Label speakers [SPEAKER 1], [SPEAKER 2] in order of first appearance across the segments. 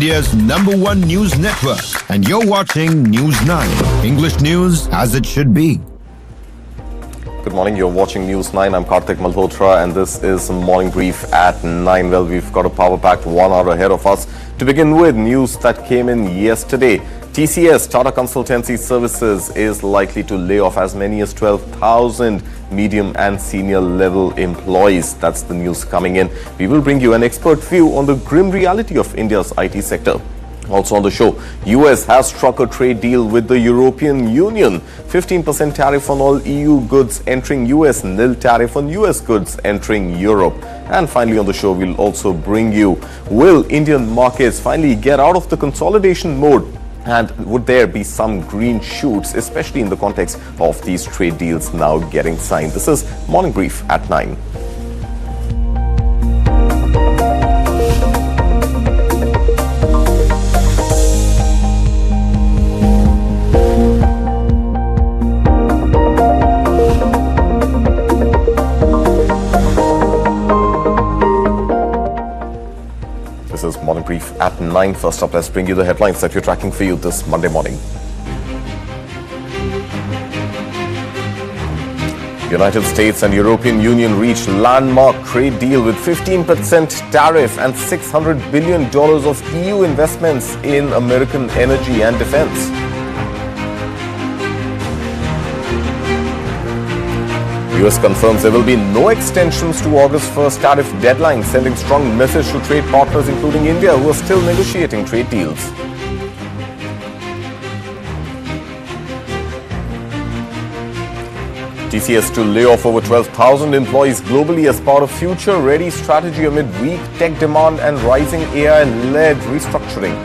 [SPEAKER 1] India's #1 news network. And you're watching News 9. English news as it should be.
[SPEAKER 2] Good morning, you're watching News 9. I'm Karthik Malhotra and this is Morning Brief at 9. Well, we've got a power-packed 1 hour ahead of us. To begin with, news that came in yesterday. TCS, Tata Consultancy Services, is likely to lay off as many as 12,000 medium and senior level employees. That's the news coming in. We will bring you an expert view on the grim reality of India's IT sector. Also on the show, US has struck a trade deal with the European Union. 15% tariff on all EU goods entering US, nil tariff on US goods entering Europe. And finally on the show, we'll also bring you, will Indian markets finally get out of the consolidation mode? And would there be some green shoots, especially in the context of these trade deals now getting signed? This is Morning Brief at 9. This is Morning Brief at 9. First up, let's bring you the headlines that we're tracking for you this Monday morning. United States and European Union reached landmark trade deal with 15% tariff and $600 billion of EU investments in American energy and defense. US confirms there will be no extensions to August 1st tariff deadline, sending strong message to trade partners including India who are still negotiating trade deals. TCS to lay off over 12,000 employees globally as part of future-ready strategy amid weak tech demand and rising AI-led restructuring.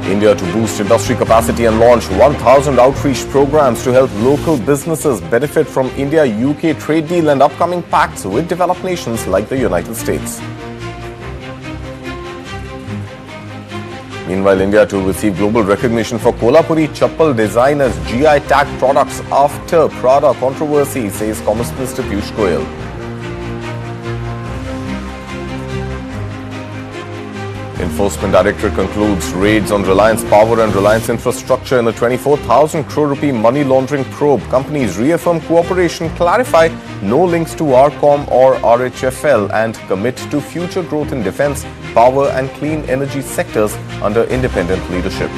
[SPEAKER 2] India to boost industry capacity and launch 1,000 outreach programs to help local businesses benefit from India-UK trade deal and upcoming pacts with developed nations like the United States. Meanwhile, India to receive global recognition for Kolhapuri chappal design as GI tag products after Prada controversy, says Commerce Minister Piyush Goyal. Enforcement Directorate concludes raids on Reliance Power and Reliance Infrastructure in a 24,000 crore rupee money laundering probe. Companies reaffirm cooperation, clarify no links to RCom or RHFL and commit to future growth in defense, power and clean energy sectors under independent leadership.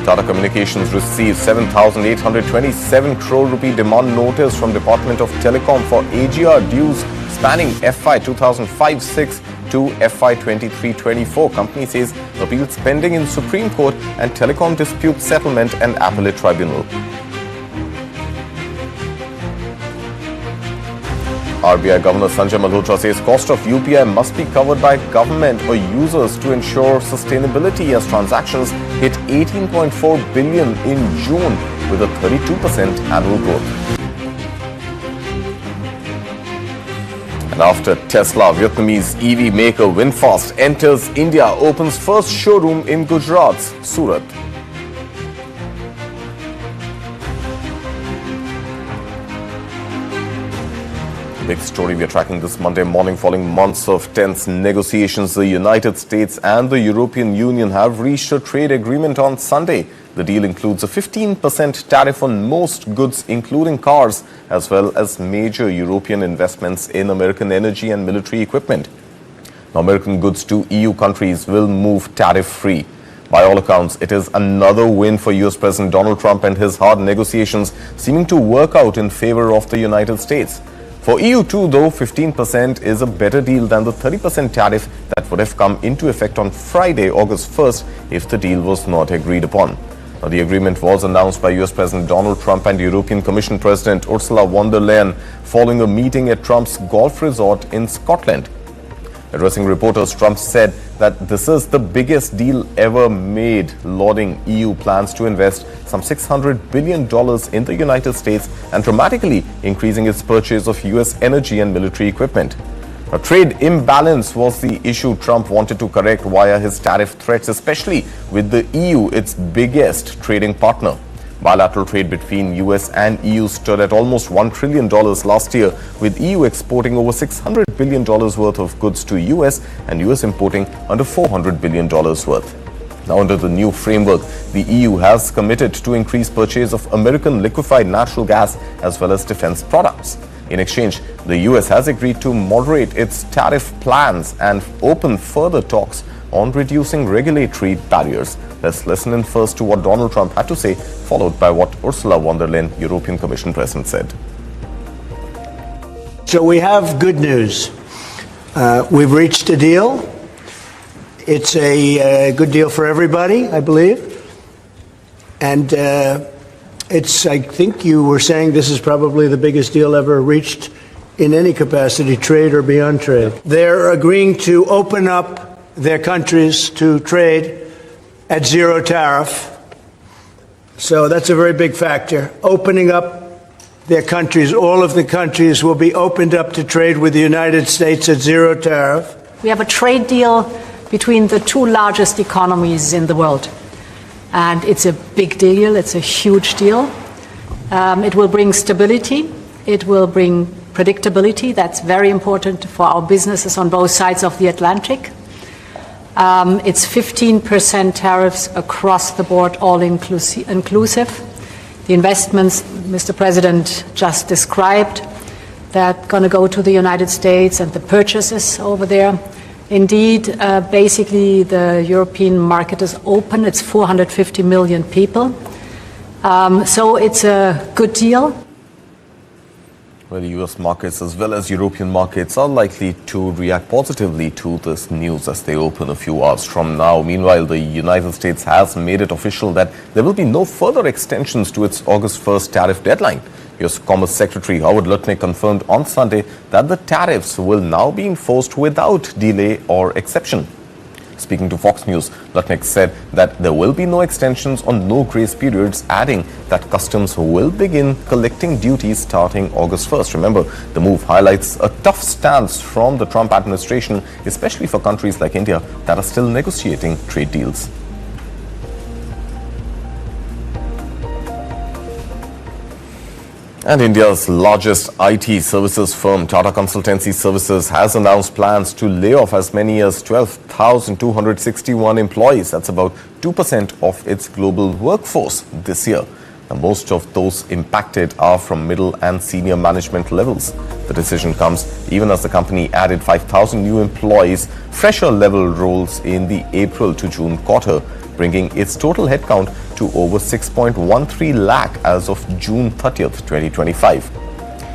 [SPEAKER 2] Tata Communications received 7,827 crore rupee demand notice from Department of Telecom for AGR dues spanning FY 2005-06 to FY 23-24. Company says appeals pending in Supreme Court and Telecom Dispute Settlement and Appellate Tribunal. RBI Governor Sanjay Malhotra says cost of UPI must be covered by government or users to ensure sustainability as transactions hit 18.4 billion in June with a 32% annual growth. And after Tesla, Vietnamese EV maker VinFast enters India, opens first showroom in Gujarat's Surat. Big story we're tracking this Monday morning. Following months of tense negotiations, the United States and the European Union have reached a trade agreement on Sunday. The deal includes a 15% tariff on most goods, including cars, as well as major European investments in American energy and military equipment. Now, American goods to EU countries will move tariff-free. By all accounts, it is another win for US President Donald Trump and his hard negotiations seeming to work out in favor of the United States. For EU too, though, 15% is a better deal than the 30% tariff that would have come into effect on Friday, August 1st, if the deal was not agreed upon. Now, the agreement was announced by US President Donald Trump and European Commission President Ursula von der Leyen following a meeting at Trump's golf resort in Scotland. Addressing reporters, Trump said that this is the biggest deal ever made, lauding EU plans to invest some $600 billion in the United States and dramatically increasing its purchase of US energy and military equipment. A trade imbalance was the issue Trump wanted to correct via his tariff threats, especially with the EU, its biggest trading partner. Bilateral trade between US and EU stood at almost $1 trillion last year, with EU exporting over $600 billion worth of goods to US and US importing under $400 billion worth. Now, under the new framework, the EU has committed to increase purchase of American liquefied natural gas as well as defense products. In exchange, the US has agreed to moderate its tariff plans and open further talks on reducing regulatory barriers. Let's listen in first to what Donald Trump had to say, followed by what Ursula von der Leyen, European Commission President, said.
[SPEAKER 3] So we have good news. We've reached a deal. It's a good deal for everybody, I believe. And I think you were saying this is probably the biggest deal ever reached in any capacity, trade or beyond trade. They're agreeing to open up their countries to trade at zero tariff. So that's a very big factor. Opening up their countries, all of the countries will be opened up to trade with the United States at zero tariff.
[SPEAKER 4] We have a trade deal between the two largest economies in the world. And it's a big deal, it's a huge deal. It will bring stability, it will bring predictability. That's very important for our businesses on both sides of the Atlantic. It's 15% tariffs across the board, all inclusive. The investments Mr. President just described, that going to go to the United States and the purchases over there. Indeed, basically the European market is open. It's 450 million people. So it's a good deal.
[SPEAKER 2] Well, the US markets as well as European markets are likely to react positively to this news as they open a few hours from now. Meanwhile, the United States has made it official that there will be no further extensions to its August 1st tariff deadline. US Commerce Secretary Howard Lutnick confirmed on Sunday that the tariffs will now be enforced without delay or exception. Speaking to Fox News, Lutnick said that there will be no extensions on no grace periods, adding that customs will begin collecting duties starting August 1st. Remember, the move highlights a tough stance from the Trump administration, especially for countries like India that are still negotiating trade deals. And India's largest IT services firm, Tata Consultancy Services, has announced plans to lay off as many as 12,261 employees. That's about 2% of its global workforce this year. Now, most of those impacted are from middle and senior management levels. The decision comes even as the company added 5,000 new employees, fresher level roles in the April to June quarter, bringing its total headcount to over 6.13 lakh as of June 30th, 2025.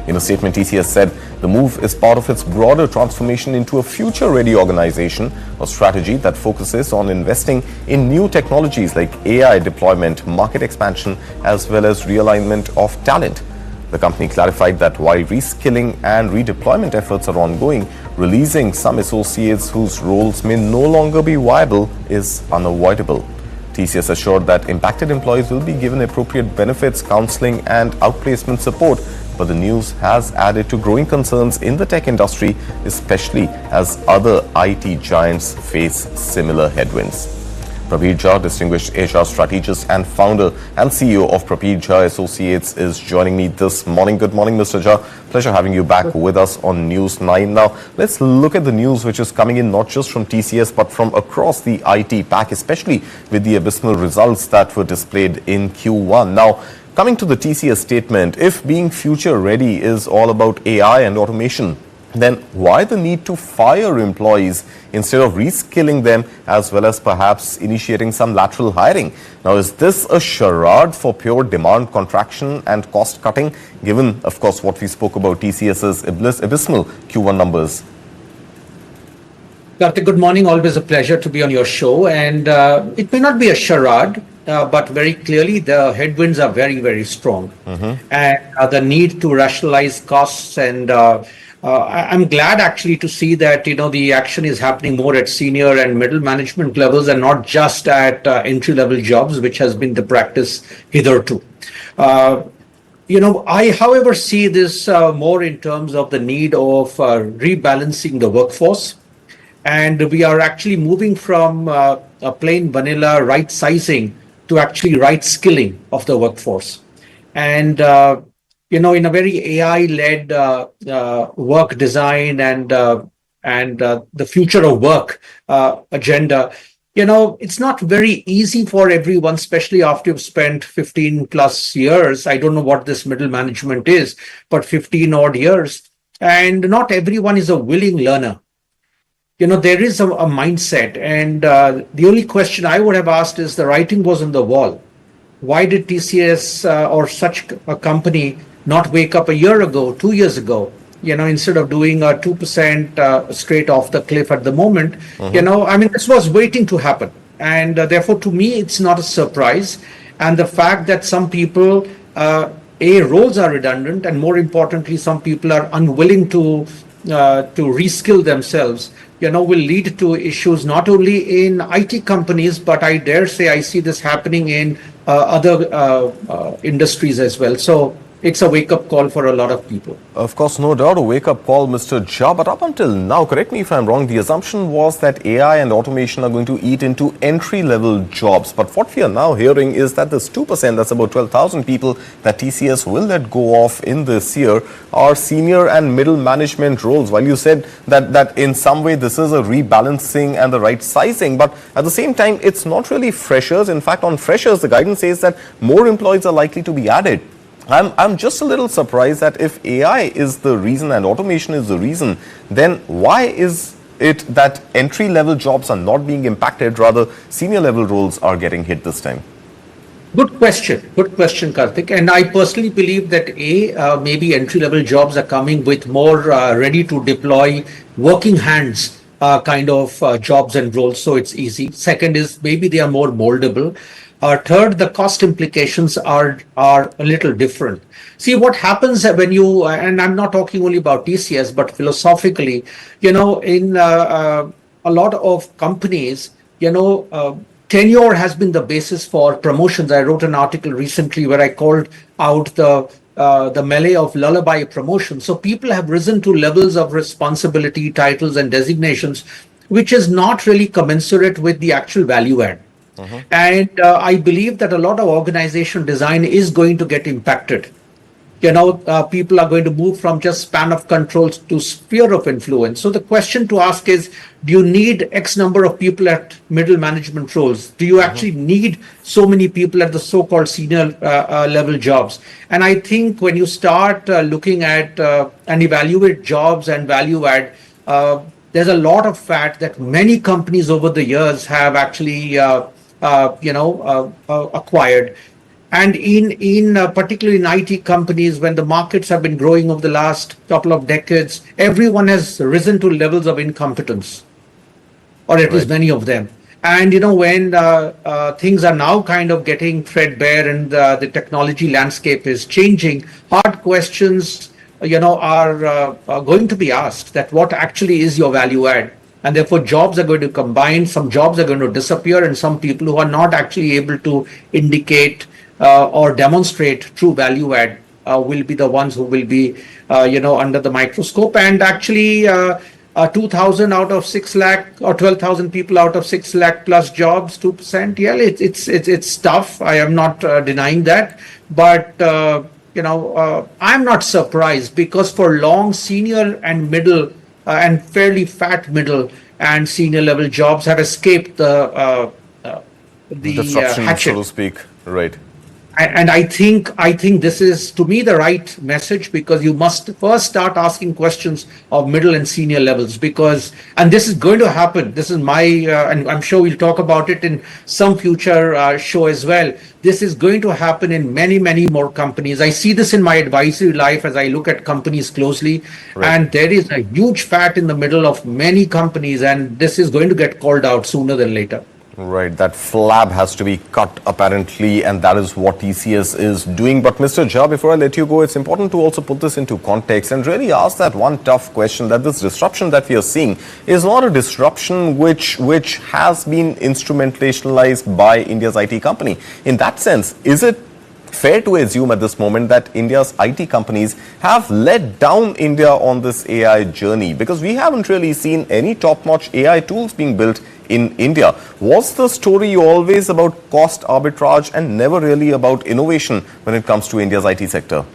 [SPEAKER 2] In a statement, TCS said the move is part of its broader transformation into a future-ready organization, a strategy that focuses on investing in new technologies like AI deployment, market expansion, as well as realignment of talent. The company clarified that while reskilling and redeployment efforts are ongoing, releasing some associates whose roles may no longer be viable is unavoidable. TCS assured that impacted employees will be given appropriate benefits, counseling and outplacement support, but the news has added to growing concerns in the tech industry, especially as other IT giants face similar headwinds. Prabir Jha, distinguished HR strategist and founder and CEO of Prabir Jha Associates, is joining me this morning. Good morning, Mr. Jha. Pleasure having you back with us on News 9. Now, let's look at the news which is coming in not just from TCS but from across the IT pack, especially with the abysmal results that were displayed in Q1. Now, coming to the TCS statement, if being future ready is all about AI and automation, then why the need to fire employees instead of reskilling them as well as perhaps initiating some lateral hiring? Now, is this a charade for pure demand contraction and cost cutting, given, of course, what we spoke about TCS's abysmal Q1 numbers?
[SPEAKER 5] Karthik, good morning. Always a pleasure to be on your show. And it may not be a charade, but very clearly the headwinds are very, very strong. And the need to rationalize costs and I'm glad actually to see that, the action is happening more at senior and middle management levels and not just at entry-level jobs, which has been the practice hitherto. I, however, see this more in terms of the need of rebalancing the workforce. And we are actually moving from a plain vanilla right sizing to actually right skilling of the workforce. And, in a very AI-led work design and the future of work agenda, it's not very easy for everyone, especially after you've spent 15 plus years. I don't know what this middle management is, but 15 odd years. And not everyone is a willing learner. There is a mindset. And the only question I would have asked is the writing was on the wall. Why did TCS or such a company not wake up a year ago, 2 years ago? Instead of doing a 2% straight off the cliff at the moment, this was waiting to happen. And therefore, to me, it's not a surprise. And the fact that some people, roles are redundant, and more importantly, some people are unwilling to reskill themselves, will lead to issues not only in IT companies, but I dare say I see this happening in other industries as well. So it's a wake-up call for a lot of people.
[SPEAKER 2] Of course, no doubt a wake-up call, Mr. Jha. But up until now, correct me if I'm wrong, the assumption was that AI and automation are going to eat into entry-level jobs. But what we are now hearing is that this 2%, that's about 12,000 people that TCS will let go of in this year, are senior and middle management roles. While you said that in some way this is a rebalancing and the right sizing, but at the same time, it's not really freshers. In fact, on freshers, the guidance says that more employees are likely to be added. I'm just a little surprised that if AI is the reason and automation is the reason, then why is it that entry-level jobs are not being impacted, rather senior-level roles are getting hit this time?
[SPEAKER 5] Good question, Karthik. And I personally believe that maybe entry-level jobs are coming with more ready-to-deploy, working hands kind of jobs and roles, so it's easy. Second is maybe they are more moldable. Third, the cost implications are a little different. See what happens when you, and I'm not talking only about TCS, but philosophically, in a lot of companies, tenure has been the basis for promotions. I wrote an article recently where I called out the melee of lullaby promotion. So people have risen to levels of responsibility, titles, and designations, which is not really commensurate with the actual value add. And I believe that a lot of organization design is going to get impacted. People are going to move from just span of controls to sphere of influence. So the question to ask is, do you need X number of people at middle management roles? Do you actually need so many people at the so-called senior level jobs? And I think when you start looking at and evaluate jobs and value add, there's a lot of fact that many companies over the years have actually acquired. And in particularly in IT companies, when the markets have been growing over the last couple of decades, everyone has risen to levels of incompetence, or at least many of them. And when things are now kind of getting threadbare and the technology landscape is changing, hard questions are going to be asked, that what actually is your value add? And therefore, jobs are going to combine, some jobs are going to disappear, and some people who are not actually able to indicate or demonstrate true value add will be the ones who will be, under the microscope. And actually, 2,000 out of 6 lakh or 12,000 people out of 6 lakh plus jobs, 2%. Yeah, it's tough. I am not denying that. But, I'm not surprised, because for long, senior and middle and fairly fat middle and senior level jobs have escaped the
[SPEAKER 2] disruption,
[SPEAKER 5] hatchet,
[SPEAKER 2] so to speak. Right.
[SPEAKER 5] And I think this is, to me, the right message, because you must first start asking questions of middle and senior levels, and this is going to happen. This is my, and I'm sure we'll talk about it in some future show as well. This is going to happen in many, many more companies. I see this in my advisory life as I look at companies closely, and there is a huge fat in the middle of many companies, and this is going to get called out sooner than later.
[SPEAKER 2] Right, that flab has to be cut apparently, and that is what TCS is doing. But Mr. Jha, before I let you go, it's important to also put this into context and really ask that one tough question, that this disruption that we are seeing is not a disruption which has been instrumentalized by India's IT company. In that sense, is it fair to assume at this moment that India's IT companies have led down India on this AI journey? Because we haven't really seen any top-notch AI tools being built in India. Was the story always about cost arbitrage and never really about innovation when it comes to India's IT sector?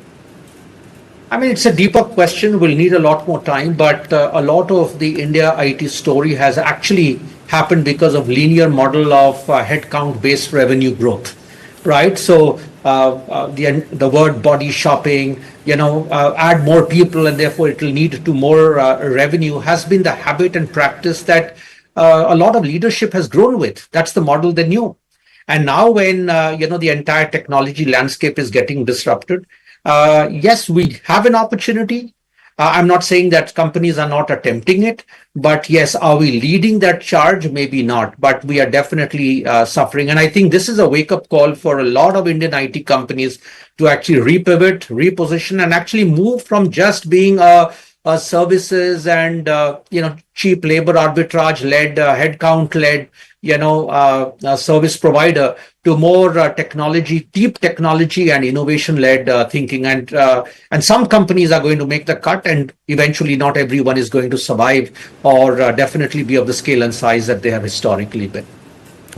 [SPEAKER 5] I mean, it's a deeper question. We'll need a lot more time, but a lot of the India IT story has actually happened because of linear model of headcount-based revenue growth, right? So the word body shopping, add more people and therefore it will need to more revenue has been the habit and practice that a lot of leadership has grown with. That's the model they knew. And now when, the entire technology landscape is getting disrupted, yes, we have an opportunity. I'm not saying that companies are not attempting it, but yes, are we leading that charge? Maybe not, but we are definitely suffering. And I think this is a wake-up call for a lot of Indian IT companies to actually repivot, reposition, and actually move from just being a services and cheap labor arbitrage-led, headcount-led, service provider to more technology, deep technology and innovation-led thinking. And some companies are going to make the cut, and eventually not everyone is going to survive or definitely be of the scale and size that they have historically been.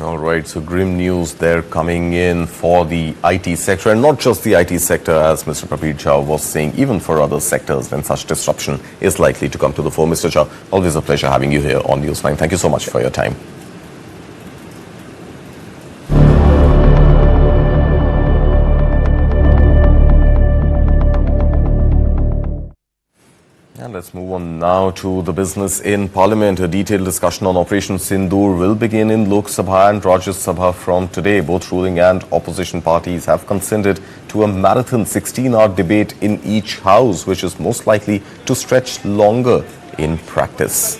[SPEAKER 2] All right, so grim news there coming in for the IT sector, and not just the IT sector, as Mr. Prabir Jha was saying, even for other sectors when such disruption is likely to come to the fore. Mr. Jha, always a pleasure having you here on Newsline. Thank you so much for your time. And let's move on now to the business in Parliament. A detailed discussion on Operation Sindoor will begin in Lok Sabha and Rajya Sabha from today. Both ruling and opposition parties have consented to a marathon 16-hour debate in each house, which is most likely to stretch longer in practice.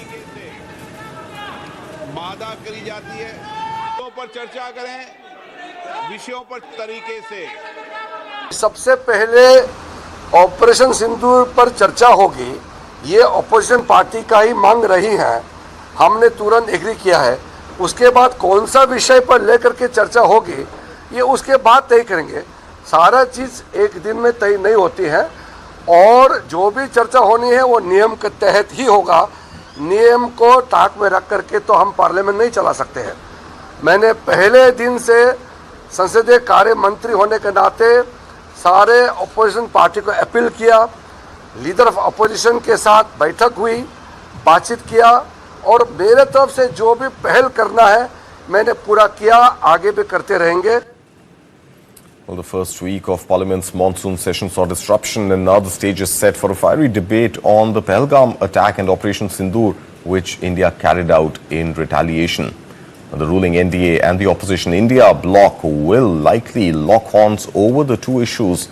[SPEAKER 6] सबसे पहले operation सिंदूर पर चर्चा होगी। ये opposition party का ही मांग रही है, हमने तुरंत एग्री किया है। उसके बाद कौन सा विषय पर लेकर के चर्चा होगी ये उसके बाद तय करेंगे। सारा चीज़ एक दिन में तय नहीं होती है और जो भी चर्चा होनी है वो नियम के तहत ही होगा। नियम को ताक में रख करके तो हम पार्लियामेंट नहीं चला सकते हैं। मैंने पहले दिन से संसदीय कार्य मंत्री होने के नाते सारे अपोजिशन पार्टी को अपील किया, लीडर ऑफ अपोजिशन के साथ बैठक हुई, बातचीत किया और मेरे तरफ से जो भी पहल करना है मैंने पूरा किया, आगे भी करते रहेंगे।
[SPEAKER 2] Well, the first week of Parliament's monsoon session saw disruption, and now the stage is set for a fiery debate on the Pahalgam attack and Operation Sindoor, which India carried out in retaliation. The ruling NDA and the opposition India bloc will likely lock horns over the two issues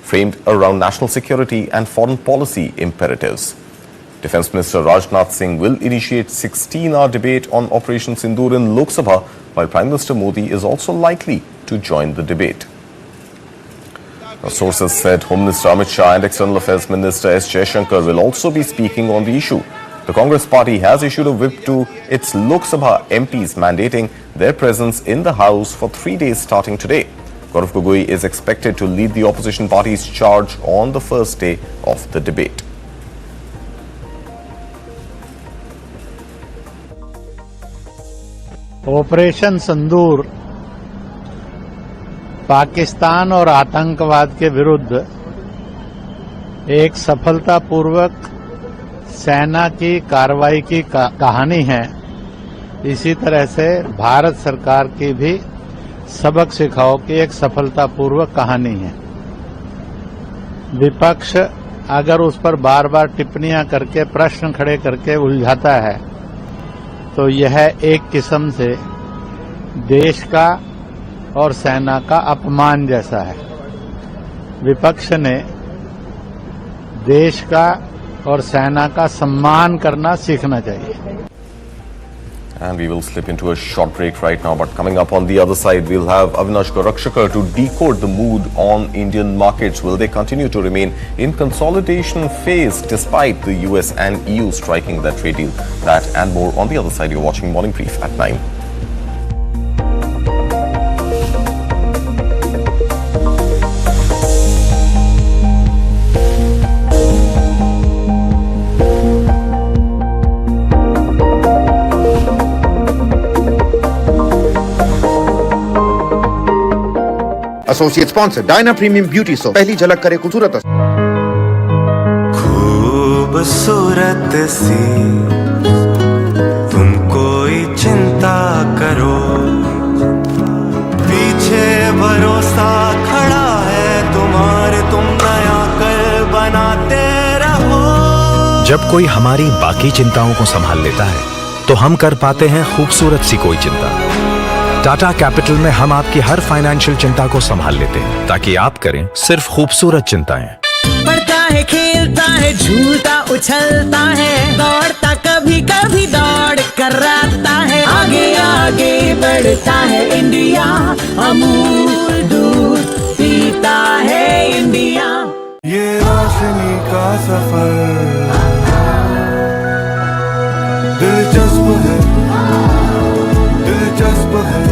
[SPEAKER 2] framed around national security and foreign policy imperatives. Defence Minister Rajnath Singh will initiate 16-hour debate on Operation Sindoor in Lok Sabha, while Prime Minister Modi is also likely to join the debate. Now, sources said Home Minister Amit Shah and External Affairs Minister S. Jaishankar will also be speaking on the issue. The Congress party has issued a whip to its Lok Sabha MPs mandating their presence in the House for 3 days starting today. Gaurav Gogoi is expected to lead the opposition party's charge on the first day of the debate.
[SPEAKER 7] Operation Sindoor Pakistan और आतंकवाद के विरुद्ध एक सफलतापूर्वक सेना की कार्रवाई की कहानी है। इसी तरह से भारत सरकार की भी सबक सिखाओ की एक सफलतापूर्वक कहानी है। विपक्ष अगर उस पर बार बार टिप्पणियां करके प्रश्न खड़े करके उलझाता है तो यह एक किस्म से देश का और सेना का अपमान जैसा है। विपक्ष ने देश का और सेना का सम्मान करना सीखना चाहिए।
[SPEAKER 2] And we will slip into a short break right now, but coming up on the other side, we'll have Avinash Gorakshakar to decode the mood on Indian markets. Will they continue to remain in consolidation phase despite the US and EU striking that trade deal? That and more on the other side. You're watching Morning Brief at 9.
[SPEAKER 8] Associate sponsor Diana premium beauty soap, पहली झलक करे खूबसूरत।
[SPEAKER 9] खूबसूरत सी तुम कोई चिंता करो, पीछे भरोसा खड़ा है तुम्हारे, तुम नया कल बनाते रहो।
[SPEAKER 10] जब कोई हमारी बाकी चिंताओं को संभाल लेता है तो हम कर पाते हैं खूबसूरत सी कोई चिंता। टाटा कैपिटल में हम आपकी हर फाइनेंशियल चिंता को संभाल लेते हैं ताकि आप करें सिर्फ खूबसूरत चिंताएं।
[SPEAKER 11] पढ़ता है, खेलता है, झूलता उछलता है, दौड़ता कभी कभी दौड़ कराता है, आगे आगे बढ़ता है इंडिया, अमूल दूध पीता है इंडिया।
[SPEAKER 9] ये रोशनी का सफर दिलचस्प है, दिलचस्प है।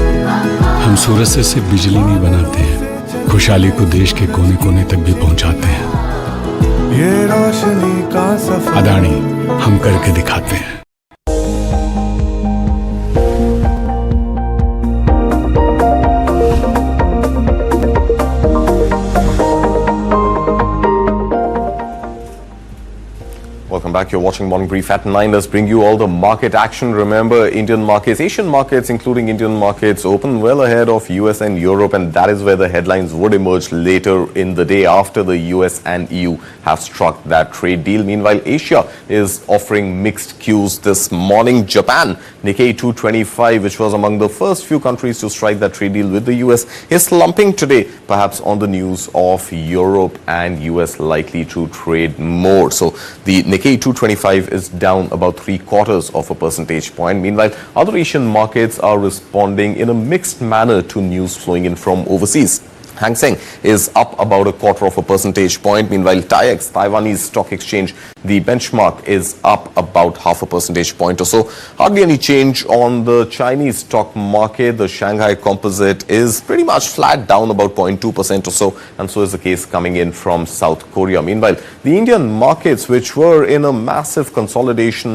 [SPEAKER 12] हम सूरज से सिर्फ बिजली नहीं बनाते हैं, खुशहाली को देश के कोने कोने तक भी पहुंचाते हैं।
[SPEAKER 9] ये रोशनी का सफर
[SPEAKER 12] अदानी, हम करके दिखाते हैं।
[SPEAKER 2] Welcome back. You're watching Morning Brief at 9. Let's bring you all the market action. Remember, Indian markets, Asian markets, including Indian markets, open well ahead of US and Europe, and that is where the headlines would emerge later in the day after the US and EU have struck that trade deal. Meanwhile, Asia is offering mixed cues this morning. Japan, Nikkei 225, which was among the first few countries to strike that trade deal with the US, is slumping today, perhaps on the news of Europe and US likely to trade more. So the Nikkei 225 is down about 3/4 of a percentage point. Meanwhile, other Asian markets are responding in a mixed manner to news flowing in from overseas. Hang Seng is up about 1/4 of a percentage point. Meanwhile, TAIEX, Taiwanese stock exchange, the benchmark is up about 0.5 percentage point or so. Hardly any change on the Chinese stock market. The Shanghai Composite is pretty much flat, down about 0.2% or so, and so is the case coming in from South Korea. Meanwhile, the Indian markets, which were in a massive consolidation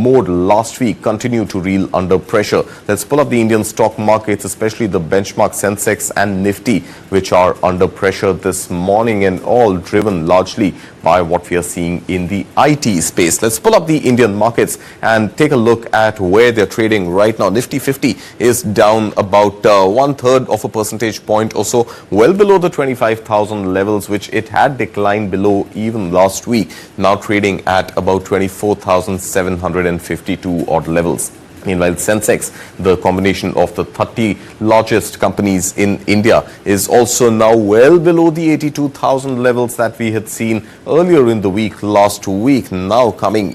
[SPEAKER 2] mode last week, continue to reel under pressure. Let's pull up the Indian stock markets, especially the benchmark Sensex and Nifty, which are under pressure this morning, and all driven largely by what we are seeing in the IT space. Let's pull up the Indian markets and take a look at where they're trading right now. Nifty 50 is down about 1/3 of a percentage point or so, well below the 25,000 levels, which it had declined below even last week, now trading at about 24,752 odd levels. Meanwhile, Sensex, the combination of the 30 largest companies in India, is also now well below the 82,000 levels that we had seen earlier in the week, last week, now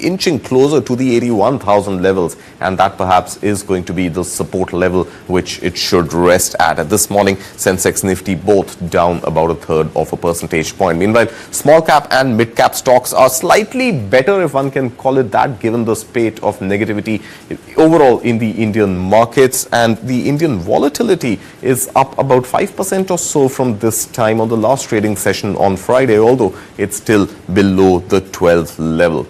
[SPEAKER 2] inching closer to the 81,000 levels, and that perhaps is going to be the support level which it should rest at. This morning, Sensex, Nifty both down about 1/3 of a percentage point. Meanwhile, small cap and mid cap stocks are slightly better, if one can call it that, given the spate of negativity overall in the Indian markets, and the Indian volatility is up about 5% or so from this time on the last trading session on Friday, although it's still below the 12th level.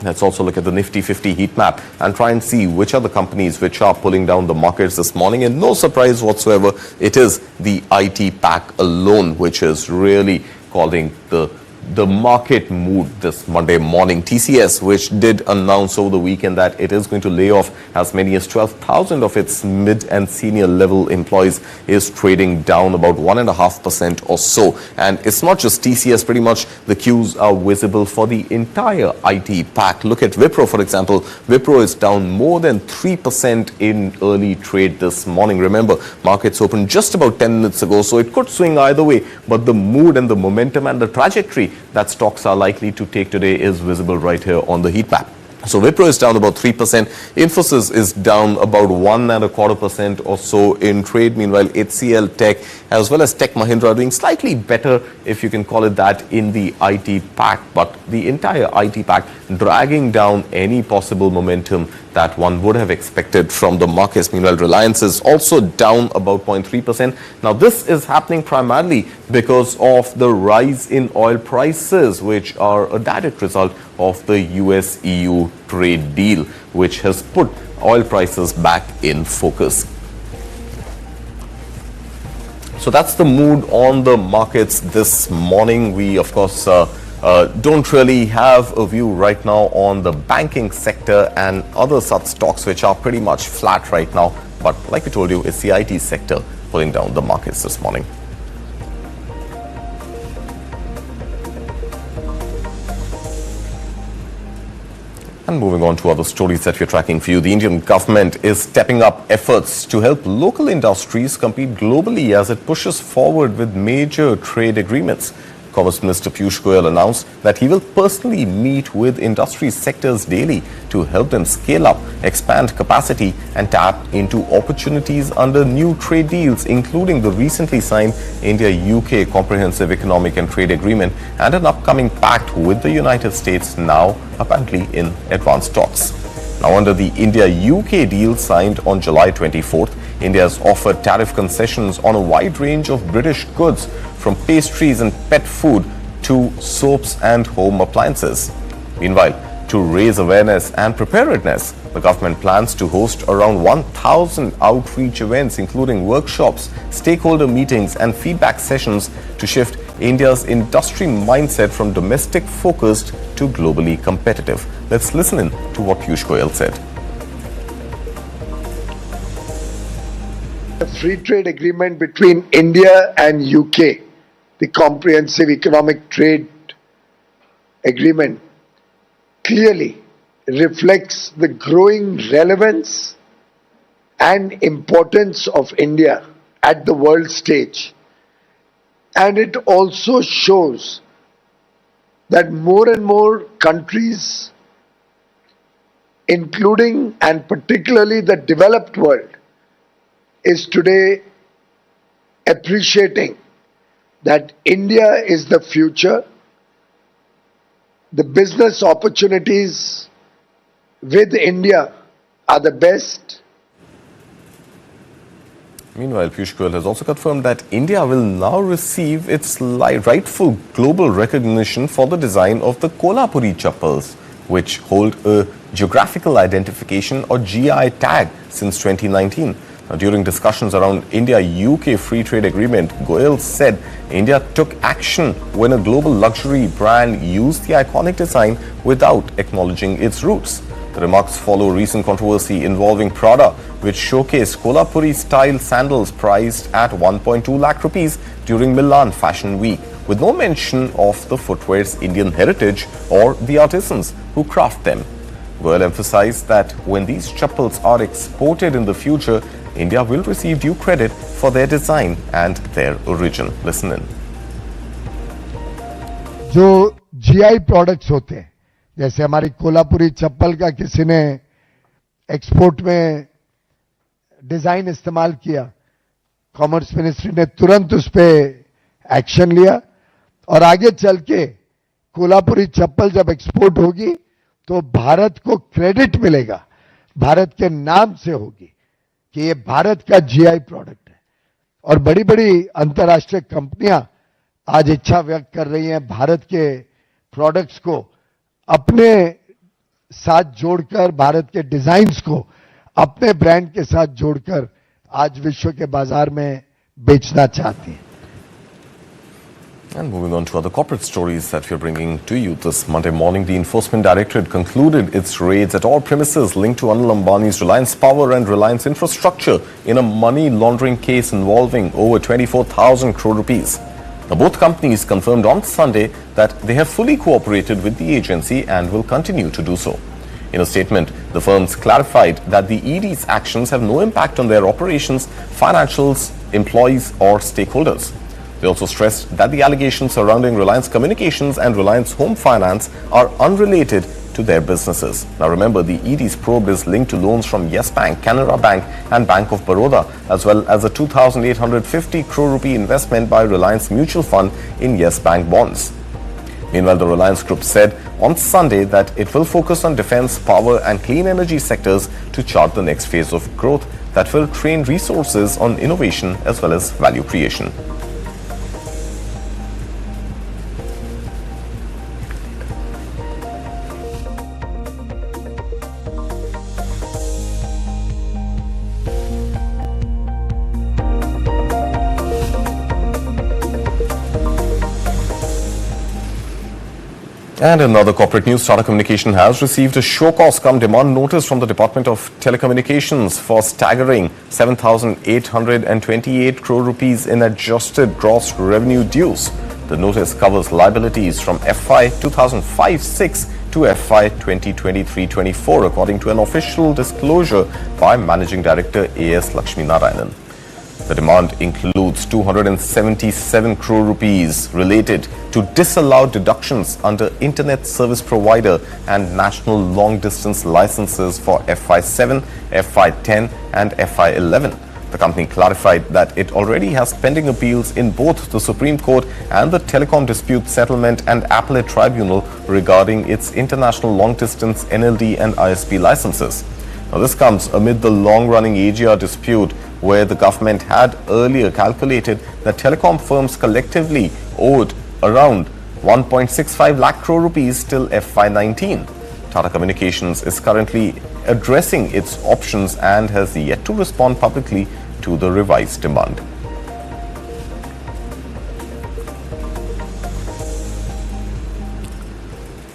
[SPEAKER 2] Let's also look at the Nifty 50 heat map and try and see which are the companies which are pulling down the markets this morning. And no surprise whatsoever, it is the IT pack alone which is really calling the market mood this Monday morning. TCS, which did announce over the weekend that it is going to lay off as many as 12,000 of its mid and senior level employees, is trading down about 1.5% or so. And it's not just TCS, pretty much the cues are visible for the entire IT pack. Look at Wipro, for example. Wipro is down more than 3% in early trade this morning. Remember, markets opened just about 10 minutes ago, so it could swing either way, but the mood and the momentum and the trajectory that stocks are likely to take today is visible right here on the heat map. So Wipro is down about 3%. Infosys is down about 1.25% or so in trade. Meanwhile, HCL Tech as well as Tech Mahindra are doing slightly better, if you can call it that, in the IT pack. But the entire IT pack dragging down any possible momentum that one would have expected from the markets. Meanwhile, Reliance is also down about 0.3%. Now, this is happening primarily because of the rise in oil prices, which are a direct result of the US-EU trade deal, which has put oil prices back in focus. So that's the mood on the markets this morning. We, of course, don't really have a view right now on the banking sector and other such stocks which are pretty much flat right now. But like we told you, it's the IT sector pulling down the markets this morning. And moving on to other stories that we're tracking for you, the Indian government is stepping up efforts to help local industries compete globally as it pushes forward with major trade agreements. Commerce Minister Piyush Goyal announced that he will personally meet with industry sectors daily to help them scale up, expand capacity and tap into opportunities under new trade deals, including the recently signed India-UK Comprehensive Economic and Trade Agreement and an upcoming pact with the United States, now apparently in advanced talks. Now, under the India-UK deal signed on July 24th, India has offered tariff concessions on a wide range of British goods, from pastries and pet food to soaps and home appliances. Meanwhile, to raise awareness and preparedness, the government plans to host around 1,000 outreach events, including workshops, stakeholder meetings and feedback sessions to shift India's industry mindset from domestic focused to globally competitive. Let's listen in to what Piyush Goyal said.
[SPEAKER 13] The free trade agreement between India and UK, the Comprehensive Economic Trade Agreement, clearly reflects the growing relevance and importance of India at the world stage. And it also shows that more and more countries, including and particularly the developed world, is today appreciating that India is the future. The business opportunities with India are the best.
[SPEAKER 2] Meanwhile, Piyush Goyal has also confirmed that India will now receive its rightful global recognition for the design of the Kolhapuri chappals, which hold a geographical identification or GI tag since 2019. Now, during discussions around India-UK Free Trade Agreement, Goyal said India took action when a global luxury brand used the iconic design without acknowledging its roots. The remarks follow recent controversy involving Prada, which showcased Kolhapuri-style sandals priced at 1.2 lakh rupees during Milan Fashion Week, with no mention of the footwear's Indian heritage or the artisans who craft them. Goyal emphasized that when these chappals are exported in the future, India will receive due credit for their design and their origin. Listen in.
[SPEAKER 14] जो GI products होते हैं, जैसे हमारी कोल्हापुरी चप्पल का किसी ने export में design इस्तेमाल किया, कॉमर्स मिनिस्ट्री ने तुरंत उस पे एक्शन लिया और आगे चल के कोल्हापुरी चप्पल जब एक्सपोर्ट होगी तो भारत को क्रेडिट मिलेगा, भारत के नाम से होगी कि ये भारत का जीआई प्रोडक्ट है। और बड़ी बड़ी अंतर्राष्ट्रीय कंपनियां आज इच्छा व्यक्त कर रही हैं भारत के प्रोडक्ट्स को अपने साथ जोड़कर, भारत के डिजाइन्स को अपने ब्रांड के साथ जोड़कर आज विश्व के बाजार में बेचना चाहती हैं।
[SPEAKER 2] And moving on to other corporate stories that we're bringing to you this Monday morning, the Enforcement Directorate concluded its raids at all premises linked to Anil Ambani's Reliance Power and Reliance Infrastructure in a money laundering case involving over 24,000 crore rupees. Now, both companies confirmed on Sunday that they have fully cooperated with the agency and will continue to do so. In a statement, the firms clarified that the ED's actions have no impact on their operations, financials, employees or stakeholders. They also stressed that the allegations surrounding Reliance Communications and Reliance Home Finance are unrelated to their businesses. Now remember, the ED's probe is linked to loans from Yes Bank, Canara Bank and Bank of Baroda, as well as a 2,850 crore rupee investment by Reliance Mutual Fund in Yes Bank bonds. Meanwhile, the Reliance Group said on Sunday that it will focus on defense, power and clean energy sectors to chart the next phase of growth that will train resources on innovation as well as value creation. And in other corporate news, Tata Communication has received a show cause cum demand notice from the Department of Telecommunications for staggering 7,828 crore rupees in adjusted gross revenue dues. The notice covers liabilities from FY 2005-06 to FY 2023-24, according to an official disclosure by Managing Director A.S. Lakshmi Narayanan. The demand includes 277 crore rupees related to disallowed deductions under Internet Service Provider and National Long Distance licenses for FY7, FY10 and FY11. The company clarified that it already has pending appeals in both the Supreme Court and the Telecom Dispute Settlement and Appellate Tribunal regarding its international long distance NLD and ISP licenses. Now, this comes amid the long-running AGR dispute where the government had earlier calculated that telecom firms collectively owed around 1.65 lakh crore rupees till FY19. Tata Communications is currently addressing its options and has yet to respond publicly to the revised demand.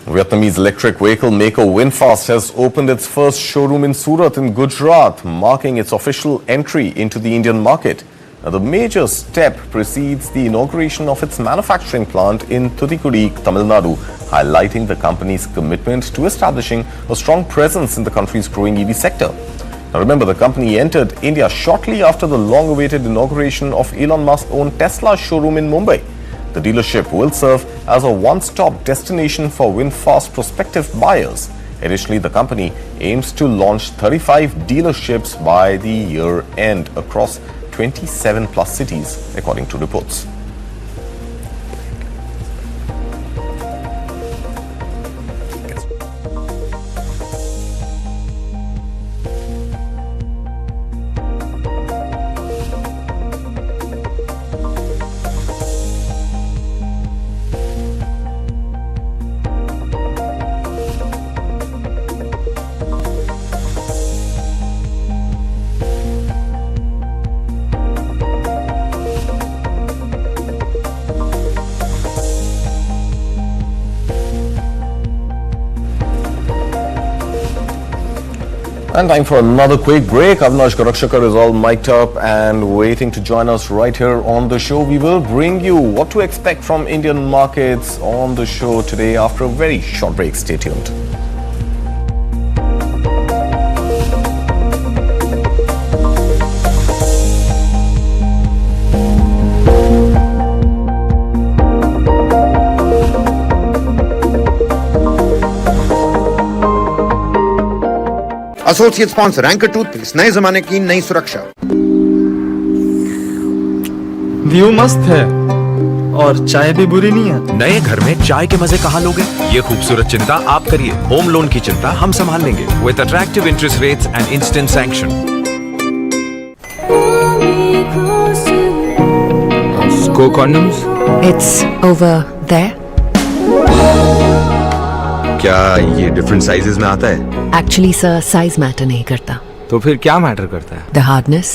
[SPEAKER 2] Vietnamese electric vehicle maker VinFast has opened its first showroom in Surat in Gujarat, marking its official entry into the Indian market. Now, the major step precedes the inauguration of its manufacturing plant in Thoothukudi, Tamil Nadu, highlighting the company's commitment to establishing a strong presence in the country's growing EV sector. Now, remember, the company entered India shortly after the long-awaited inauguration of Elon Musk-owned Tesla showroom in Mumbai. The dealership will serve as a one-stop destination for VinFast prospective buyers. Additionally, the company aims to launch 35 dealerships by the year end across 27 plus cities, according to reports. And time for another quick break. Avinash Garakshakar is all mic'd up and waiting to join us right here on the show. We will bring you what to expect from Indian markets on the show today after a very short break. Stay tuned.
[SPEAKER 8] Associate sponsor anchor toothpaste, नए जमाने की नई सुरक्षा।
[SPEAKER 15] View मस्त है और चाय भी बुरी नहीं है।
[SPEAKER 10] नए घर में चाय के मजे कहाँ लोगे? ये खूबसूरत चिंता आप करिए। होम लोन की चिंता हम संभाल लेंगे with attractive interest rates and instant sanction.
[SPEAKER 15] Go condoms?
[SPEAKER 16] It's over there.
[SPEAKER 8] क्या ये डिफरेंट साइजेस में आता है?
[SPEAKER 16] Actually, sir, size matter नहीं करता.
[SPEAKER 15] तो फिर क्या मैटर करता है?
[SPEAKER 16] The hardness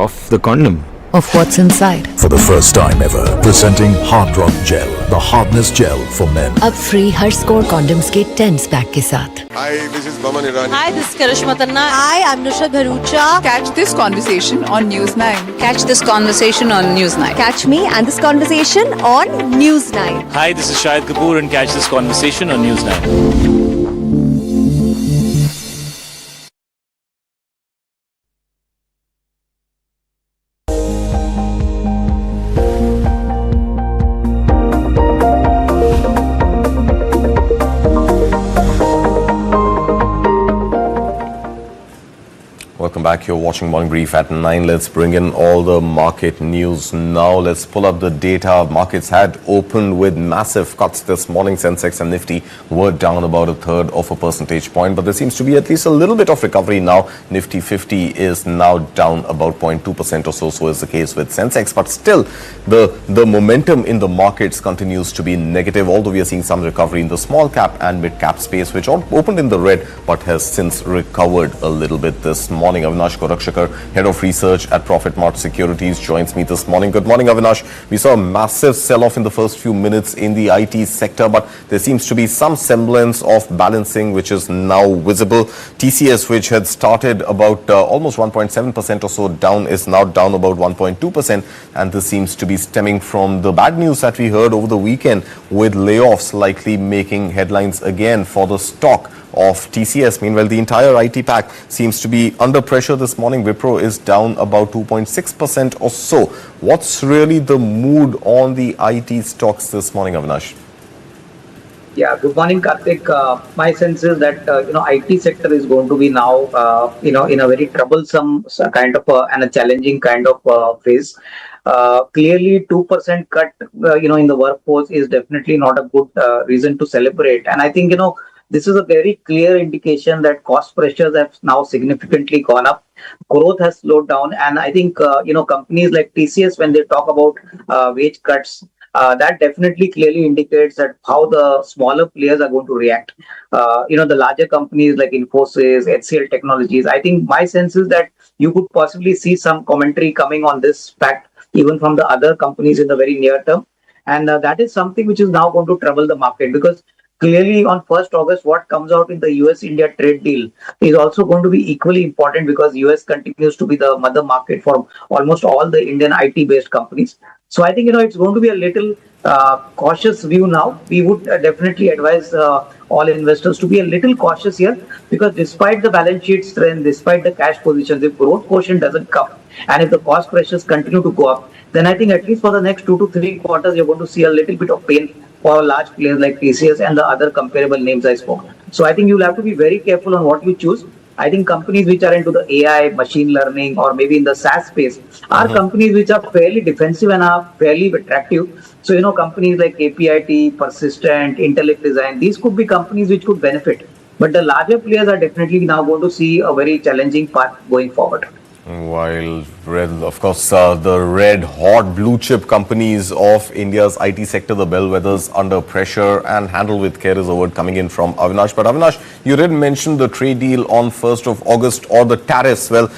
[SPEAKER 15] Of the condom.
[SPEAKER 16] of what's inside.
[SPEAKER 17] For the first time ever, presenting Hard Rock Gel, the hardness gel for men.
[SPEAKER 16] अब free हर score condoms के 10 pack के साथ.
[SPEAKER 6] Hi, this is Baman Irani.
[SPEAKER 18] Hi, this is Karishma Tanna. Hi, I'm Nushat Bharucha. Catch this conversation on News 9. Catch this conversation on News 9.
[SPEAKER 19] Catch me and this conversation on News 9.
[SPEAKER 20] Hi, this is Shahid Kapoor and catch this conversation on News 9.
[SPEAKER 2] Welcome back. You're watching Morning Brief at 9. Let's bring in all the market news now. Let's pull up the data. Markets had opened with massive cuts this morning. Sensex and Nifty were down about a third of a percentage point, but there seems to be at least a little bit of recovery now. Nifty 50 is now down about 0.2% or so. So is the case with Sensex, but still the momentum in the markets continues to be negative, although we are seeing some recovery in the small cap and mid cap space, which all opened in the red but has since recovered a little bit this morning. morning. Avinash Korakshakar, Head of Research at Profit Mart Securities, joins me this morning. Good morning, Avinash. We saw a massive sell-off in the first few minutes in the IT sector, but there seems to be some semblance of balancing which is now visible. TCS, which had started about almost 1.7% or so down, is now down about 1.2%, and this seems to be stemming from the bad news that we heard over the weekend, with layoffs likely making headlines again for the stock of TCS. Meanwhile, the entire IT pack seems to be under pressure this morning. Wipro is down about 2.6% or so. What's really the mood on the IT stocks this morning, Avinash?
[SPEAKER 21] Yeah, good morning, Karthik. My sense is that IT sector is going to be now in a very troublesome kind of and a challenging kind of phase. Clearly, 2% cut in the workforce is definitely not a good reason to celebrate. And I think this is a very clear indication that cost pressures have now significantly gone up. Growth has slowed down, and I think companies like TCS, when they talk about wage cuts, that definitely clearly indicates that how the smaller players are going to react. The larger companies like Infosys, HCL Technologies, I think my sense is that you could possibly see some commentary coming on this fact even from the other companies in the very near term. And that is something which is now going to trouble the market, because clearly on 1st August, what comes out in the US-India trade deal is also going to be equally important, because US continues to be the mother market for almost all the Indian IT-based companies. So I think, it's going to be a little cautious view now. We would definitely advise all investors to be a little cautious here, because despite the balance sheet strength, despite the cash positions, if growth quotient doesn't come, and if the cost pressures continue to go up, then I think at least for the next 2 to 3 quarters, you're going to see a little bit of pain for large players like TCS and the other comparable names I spoke. So I think you'll have to be very careful on what you choose. I think companies which are into the AI, machine learning, or maybe in the SaaS space are companies which are fairly defensive and are fairly attractive. So, companies like KPIT, Persistent, Intellect Design, these could be companies which could benefit. But the larger players are definitely now going to see a very challenging path going forward.
[SPEAKER 2] While, of course, the red hot blue chip companies of India's IT sector, the bellwethers, under pressure, and handle with care is a word coming in from Avinash. But Avinash, you did mention the trade deal on 1st of August or the tariffs. Well,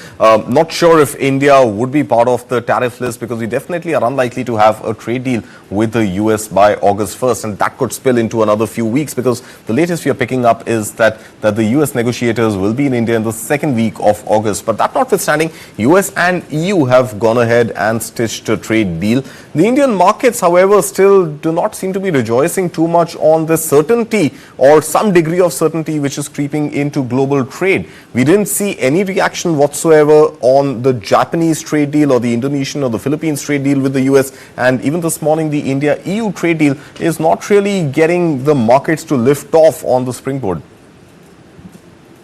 [SPEAKER 2] not sure if India would be part of the tariff list, because we definitely are unlikely to have a trade deal with the US by August 1st, and that could spill into another few weeks, because the latest we are picking up is that the US negotiators will be in India in the 2nd week of August. But that notwithstanding, US and EU have gone ahead and stitched a trade deal. The Indian markets, however, still do not seem to be rejoicing too much on the certainty or some degree of certainty which is creeping into global trade. We didn't see any reaction whatsoever on the Japanese trade deal or the Indonesian or the Philippines trade deal with the US, and even this morning the India-EU trade deal is not really getting the markets to lift off on the springboard.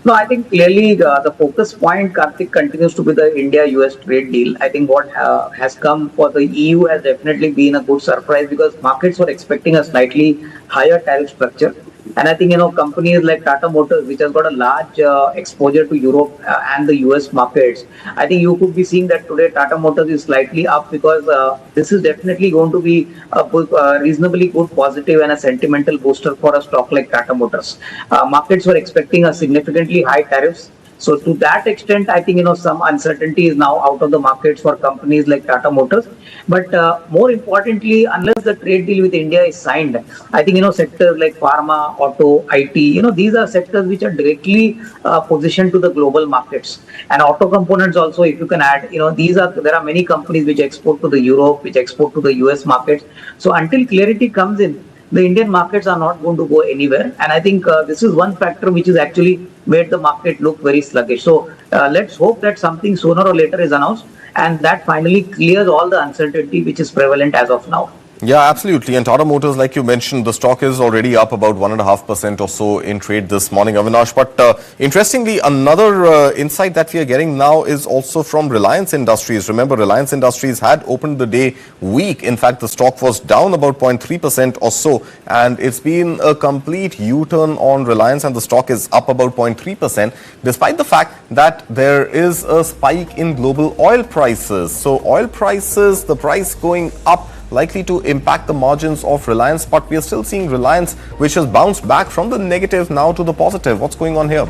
[SPEAKER 21] No, I think clearly the focus point, Karthik, continues to be the India-US trade deal. I think what has come for the EU has definitely been a good surprise, because markets were expecting a slightly higher tariff structure. And I think, companies like Tata Motors, which has got a large exposure to Europe and the US markets, I think you could be seeing that today Tata Motors is slightly up, because this is definitely going to be a reasonably good positive and a sentimental booster for a stock like Tata Motors. Markets were expecting a significantly high tariffs. So to that extent, I think, some uncertainty is now out of the markets for companies like Tata Motors. But more importantly, unless the trade deal with India is signed, I think, sectors like pharma, auto, IT, these are sectors which are directly positioned to the global markets. And auto components also, if you can add, there are many companies which export to the Europe, which export to the US markets. So until clarity comes in, the Indian markets are not going to go anywhere. And I think this is one factor which is actually made the market look very sluggish. So let's hope that something sooner or later is announced, and that finally clears all the uncertainty which is prevalent as of now.
[SPEAKER 2] Yeah, absolutely. And Tata Motors, like you mentioned, the stock is already up about 1.5% or so in trade this morning, Avinash. But interestingly, another insight that we are getting now is also from Reliance Industries. Remember, Reliance Industries had opened the day weak. In fact, the stock was down about 0.3% or so. And it's been a complete U-turn on Reliance, and the stock is up about 0.3%, despite the fact that there is a spike in global oil prices. So oil prices, the price going up, likely to impact the margins of Reliance, but we are still seeing Reliance, which has bounced back from the negative now to the positive. What's going on here?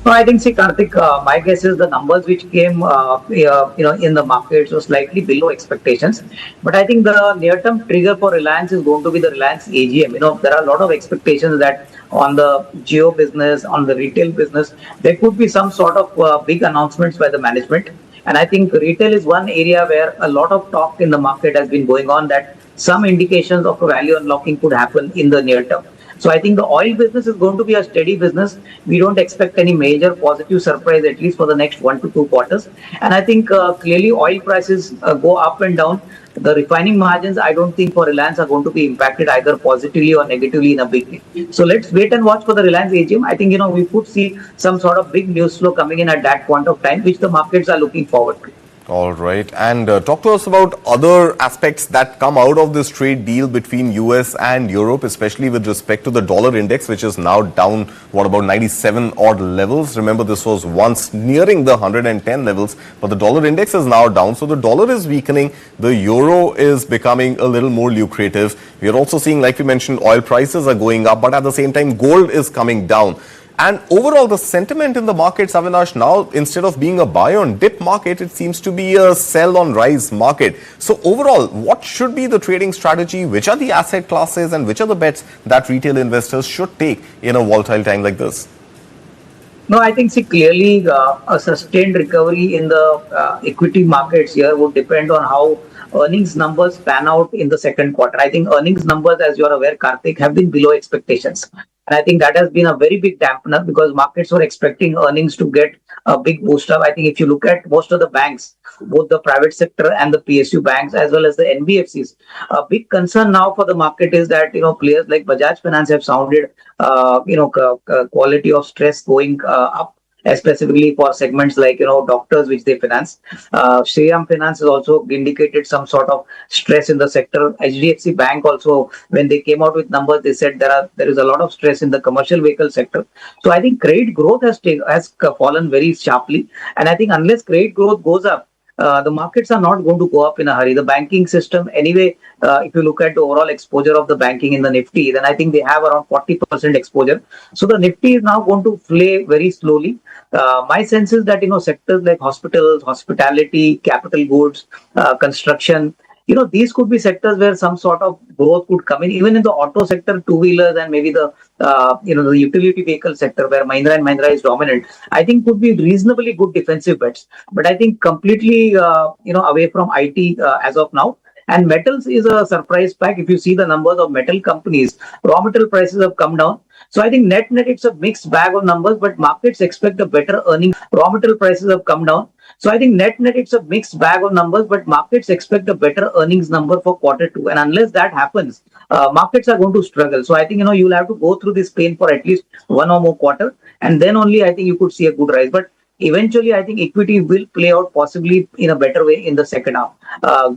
[SPEAKER 21] No, I think, see, Karthik, my guess is the numbers which came, in the markets was slightly below expectations. But I think the near-term trigger for Reliance is going to be the Reliance AGM. There are a lot of expectations that on the geo business, on the retail business, there could be some sort of big announcements by the management. And I think retail is one area where a lot of talk in the market has been going on that some indications of value unlocking could happen in the near term. So I think the oil business is going to be a steady business. We don't expect any major positive surprise, at least for the next 1 to 2 quarters. And I think clearly oil prices go up and down. The refining margins, I don't think for Reliance are going to be impacted either positively or negatively in a big way. So let's wait and watch for the Reliance AGM. I think, we could see some sort of big news flow coming in at that point of time, which the markets are looking forward to.
[SPEAKER 2] All right. And talk to us about other aspects that come out of this trade deal between US and Europe, especially with respect to the dollar index, which is now down, about 97 odd levels. Remember, this was once nearing the 110 levels, but the dollar index is now down. So the dollar is weakening. The euro is becoming a little more lucrative. We are also seeing, like we mentioned, oil prices are going up, but at the same time, gold is coming down. And overall, the sentiment in the markets, Avinash, now instead of being a buy on dip market, it seems to be a sell on rise market. So overall, what should be the trading strategy? Which are the asset classes and which are the bets that retail investors should take in a volatile time like this?
[SPEAKER 21] No, I think, clearly a sustained recovery in the equity markets here would depend on how earnings numbers pan out in the second quarter. I think earnings numbers, as you are aware, Karthik, have been below expectations. And I think that has been a very big dampener because markets were expecting earnings to get a big boost up. I think if you look at most of the banks, both the private sector and the PSU banks, as well as the NBFCs, a big concern now for the market is that, players like Bajaj Finance have sounded, quality of stress going up. Specifically for segments like, doctors, which they finance. Shriram Finance has also indicated some sort of stress in the sector. HDFC Bank also, when they came out with numbers, they said there is a lot of stress in the commercial vehicle sector. So I think credit growth has fallen very sharply. And I think unless credit growth goes up, the markets are not going to go up in a hurry. The banking system, anyway, if you look at the overall exposure of the banking in the Nifty, then I think they have around 40% exposure. So the Nifty is now going to play very slowly. My sense is that, sectors like hospitals, hospitality, capital goods, construction, these could be sectors where some sort of growth could come in. Even in the auto sector, two-wheelers and maybe the utility vehicle sector where Mahindra & Mahindra is dominant, I think could be reasonably good defensive bets. But I think completely, away from IT as of now. And metals is a surprise pack. If you see the numbers of metal companies, raw material prices have come down. So I think net it's a mixed bag of numbers, but markets expect a better earnings. Raw material prices have come down. So I think net it's a mixed bag of numbers, but markets expect a better earnings number for quarter 2. And unless that happens, markets are going to struggle. So I think, you'll have to go through this pain for at least one or more quarter. And then only I think you could see a good rise. But eventually, I think equity will play out possibly in a better way in the second half.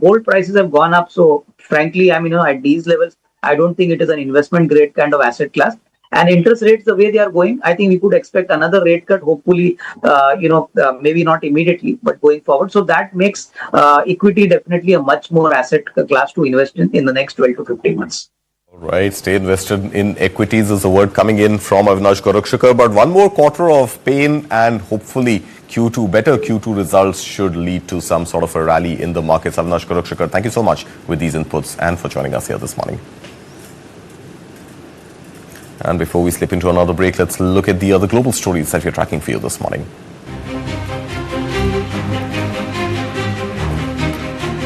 [SPEAKER 21] Gold prices have gone up. So frankly, at these levels, I don't think it is an investment grade kind of asset class. And interest rates, the way they are going, I think we could expect another rate cut, hopefully, maybe not immediately, but going forward. So that makes equity definitely a much more asset class to invest in the next 12 to 15 months.
[SPEAKER 2] All right, stay invested in equities is the word coming in from Avinash Gorakshakar. But one more quarter of pain and hopefully better Q2 results should lead to some sort of a rally in the markets. Avinash Gorakshakar, thank you so much with these inputs and for joining us here this morning. And before we slip into another break, let's look at the other global stories that we're tracking for you this morning.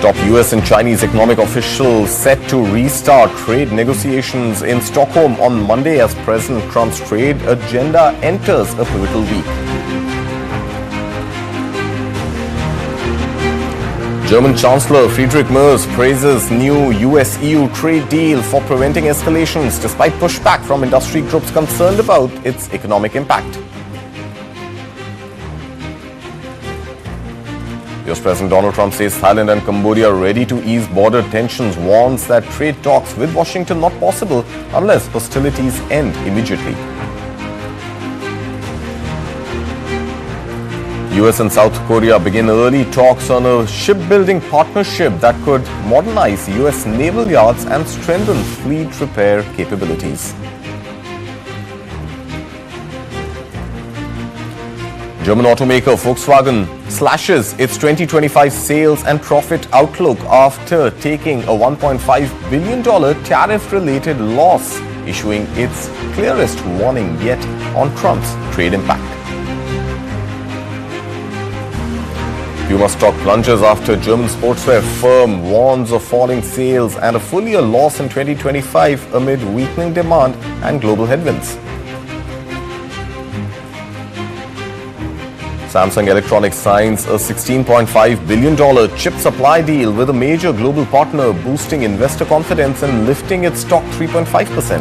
[SPEAKER 2] Top US and Chinese economic officials set to restart trade negotiations in Stockholm on Monday as President Trump's trade agenda enters a pivotal week. German Chancellor Friedrich Merz praises new US-EU trade deal for preventing escalations despite pushback from industry groups concerned about its economic impact. US President Donald Trump says Thailand and Cambodia are ready to ease border tensions, warns that trade talks with Washington not possible unless hostilities end immediately. US and South Korea begin early talks on a shipbuilding partnership that could modernize US naval yards and strengthen fleet repair capabilities. German automaker Volkswagen slashes its 2025 sales and profit outlook after taking a $1.5 billion tariff-related loss, issuing its clearest warning yet on Trump's trade impact. Puma stock plunges after German sportswear firm warns of falling sales and a full-year loss in 2025 amid weakening demand and global headwinds. Samsung Electronics signs a $16.5 billion chip supply deal with a major global partner, boosting investor confidence and lifting its stock 3.5%.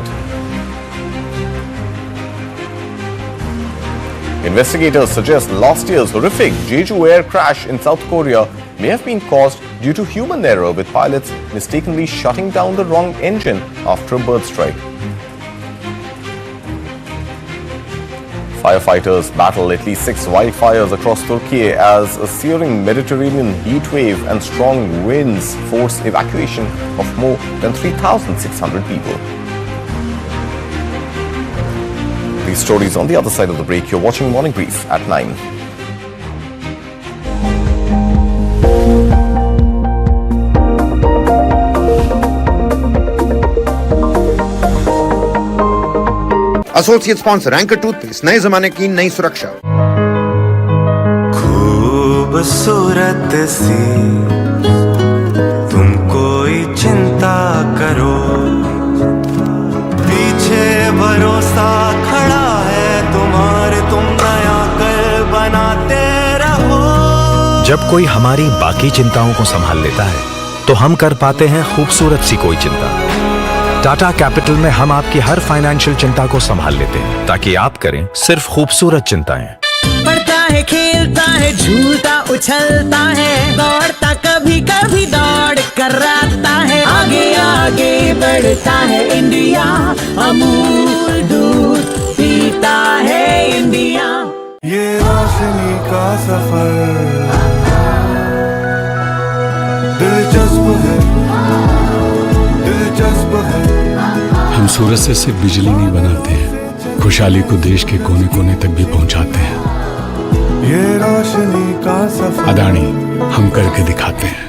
[SPEAKER 2] Investigators suggest last year's horrific Jeju Air crash in South Korea may have been caused due to human error, with pilots mistakenly shutting down the wrong engine after a bird strike. Firefighters battle at least 6 wildfires across Turkey as a searing Mediterranean heat wave and strong winds force evacuation of more than 3,600 people. These stories on the other side of the break. You're watching Morning Brief at 9.
[SPEAKER 8] Associate sponsor anchor toothpaste, नए जमाने की नई सुरक्षा।
[SPEAKER 9] खूबसूरत सी तुम कोई चिंता करो, पीछे भरोसा खड़ा है तुम्हारे, तुम नया कल बनाते रहो।
[SPEAKER 10] जब कोई हमारी बाकी चिंताओं को संभाल लेता है तो हम कर पाते हैं खूबसूरत सी कोई चिंता। टाटा कैपिटल में हम आपकी हर फाइनेंशियल चिंता को संभाल लेते हैं ताकि आप करें सिर्फ खूबसूरत चिंताएं।
[SPEAKER 11] पढ़ता है, खेलता है, झूलता उछलता है, दौड़ता कभी कभी दौड़ कराता है, आगे आगे बढ़ता है इंडिया, अमूल दूध पीता है इंडिया।
[SPEAKER 9] ये रोशनी का सफर दिलचस्प है, दिलचस्प है।
[SPEAKER 12] हम सूरज से सिर्फ बिजली नहीं बनाते हैं, खुशहाली को देश के कोने कोने तक भी पहुंचाते हैं।
[SPEAKER 9] ये रोशनी का सफर
[SPEAKER 12] अदानी, हम करके दिखाते हैं।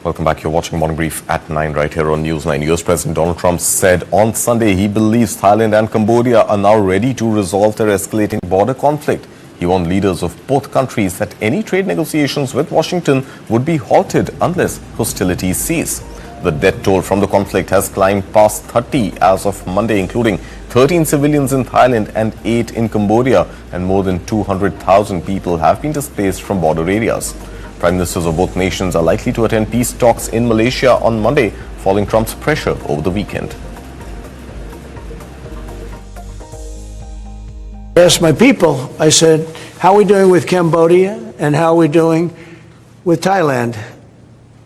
[SPEAKER 2] Welcome back. You're watching Morning Brief at 9 right here on News 9. US President Donald Trump said on Sunday he believes Thailand and Cambodia are now ready to resolve their escalating border conflict. He warned leaders of both countries that any trade negotiations with Washington would be halted unless hostilities cease. The death toll from the conflict has climbed past 30 as of Monday, including 13 civilians in Thailand and 8 in Cambodia, and more than 200,000 people have been displaced from border areas. Prime ministers of both nations are likely to attend peace talks in Malaysia on Monday, following Trump's pressure over the weekend.
[SPEAKER 3] I asked my people, I said, how are we doing with Cambodia and how are we doing with Thailand?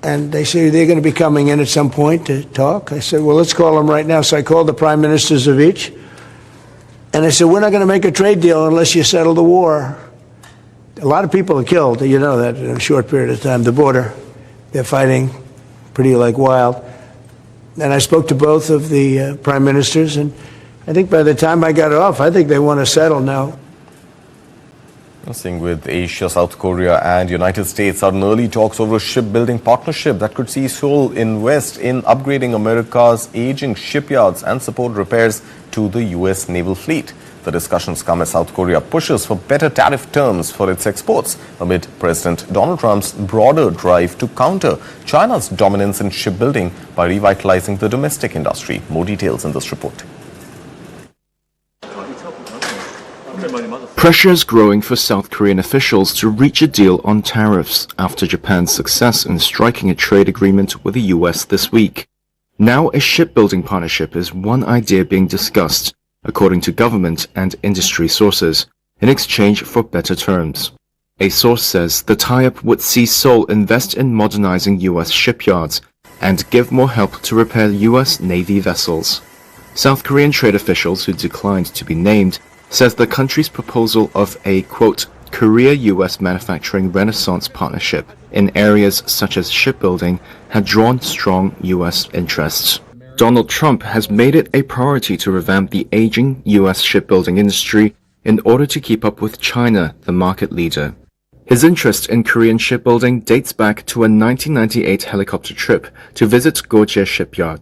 [SPEAKER 3] And they say they're going to be coming in at some point to talk. I said, well, let's call them right now. So I called the prime ministers of each. And I said, we're not going to make a trade deal unless you settle the war. A lot of people are killed, you know that, in a short period of time. The border, they're fighting pretty like wild. And I spoke to both of the prime ministers, and I think by the time I got off, I think they want to settle now.
[SPEAKER 2] Staying with Asia, South Korea and United States are in early talks over a shipbuilding partnership that could see Seoul invest in upgrading America's aging shipyards and support repairs to the U.S. naval fleet. The discussions come as South Korea pushes for better tariff terms for its exports amid President Donald Trump's broader drive to counter China's dominance in shipbuilding by revitalizing the domestic industry. More details in this report.
[SPEAKER 1] Pressure is growing for South Korean officials to reach a deal on tariffs after Japan's success in striking a trade agreement with the US this week. Now a shipbuilding partnership is one idea being discussed, according to government and industry sources, in exchange for better terms. A source says the tie-up would see Seoul invest in modernizing US shipyards and give more help to repair US Navy vessels. South Korean trade officials who declined to be named says the country's proposal of a, quote, Korea-US manufacturing renaissance partnership in areas such as shipbuilding had drawn strong US interests. Donald Trump has made it a priority to revamp the aging US shipbuilding industry in order to keep up with China, the market leader. His interest in Korean shipbuilding dates back to a 1998 helicopter trip to visit Goje shipyard.